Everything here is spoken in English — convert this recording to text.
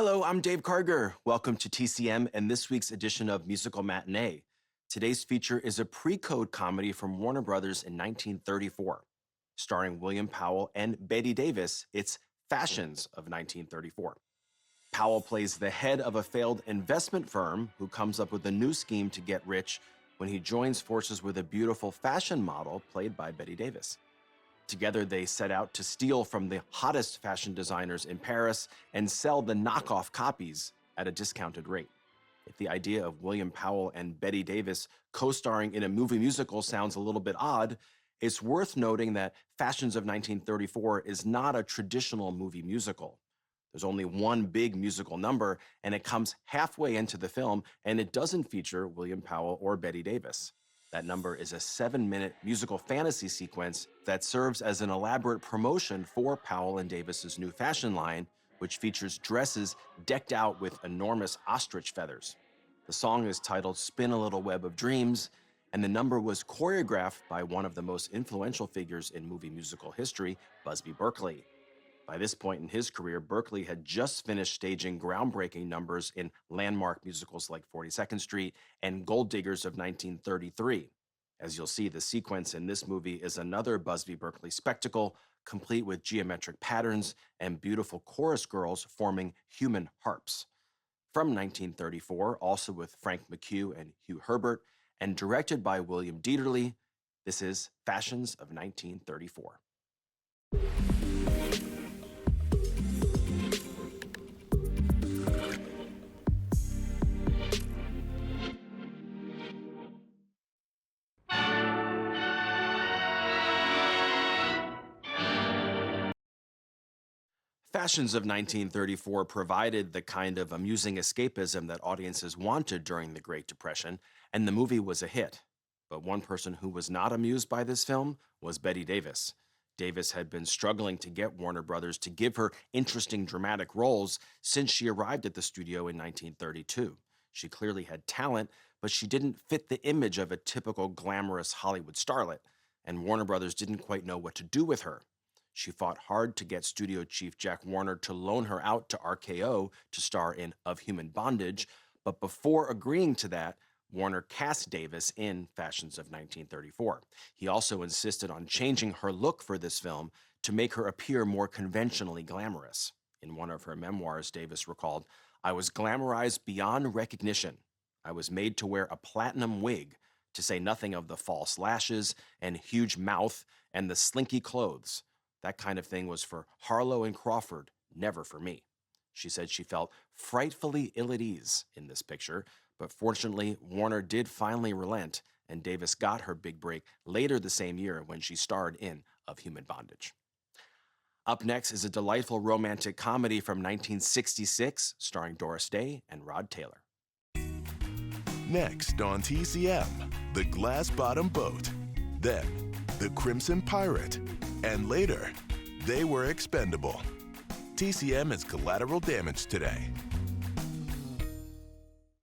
Hello, I'm Dave Karger. Welcome to TCM and this week's edition of Musical Matinee. Today's feature is a pre-code comedy from Warner Brothers in 1934. Starring William Powell and Bette Davis, it's Fashions of 1934. Powell plays the head of a failed investment firm who comes up with a new scheme to get rich when he joins forces with a beautiful fashion model played by Bette Davis. Together, they set out to steal from the hottest fashion designers in Paris and sell the knockoff copies at a discounted rate. If the idea of William Powell and Bette Davis co-starring in a movie musical sounds a little bit odd, it's worth noting that Fashions of 1934 is not a traditional movie musical. There's only one big musical number, and it comes halfway into the film, and it doesn't feature William Powell or Bette Davis. That number is a 7-minute musical fantasy sequence that serves as an elaborate promotion for Powell and Davis's new fashion line, which features dresses decked out with enormous ostrich feathers. The song is titled Spin a Little Web of Dreams, and the number was choreographed by one of the most influential figures in movie musical history, Busby Berkeley. By this point in his career, Berkeley had just finished staging groundbreaking numbers in landmark musicals like 42nd Street and Gold Diggers of 1933. As you'll see, the sequence in this movie is another Busby Berkeley spectacle, complete with geometric patterns and beautiful chorus girls forming human harps. From 1934, also with Frank McHugh and Hugh Herbert, and directed by William Dieterle, this is Fashions of 1934. Fashions of 1934 provided the kind of amusing escapism that audiences wanted during the Great Depression, and the movie was a hit. But one person who was not amused by this film was Bette Davis. Davis had been struggling to get Warner Brothers to give her interesting dramatic roles since she arrived at the studio in 1932. She clearly had talent, but she didn't fit the image of a typical glamorous Hollywood starlet, and Warner Brothers didn't quite know what to do with her. She fought hard to get studio chief Jack Warner to loan her out to RKO to star in Of Human Bondage, but before agreeing to that, Warner cast Davis in Fashions of 1934. He also insisted on changing her look for this film to make her appear more conventionally glamorous. In one of her memoirs, Davis recalled, "I was glamorized beyond recognition. I was made to wear a platinum wig, to say nothing of the false lashes and huge mouth and the slinky clothes. That kind of thing was for Harlow and Crawford, never for me." She said she felt frightfully ill at ease in this picture, but fortunately, Warner did finally relent, and Davis got her big break later the same year when she starred in Of Human Bondage. Up next is a delightful romantic comedy from 1966, starring Doris Day and Rod Taylor. Next on TCM, The Glass Bottom Boat. Then, The Crimson Pirate. And later, They Were Expendable. TCM is collateral damage today.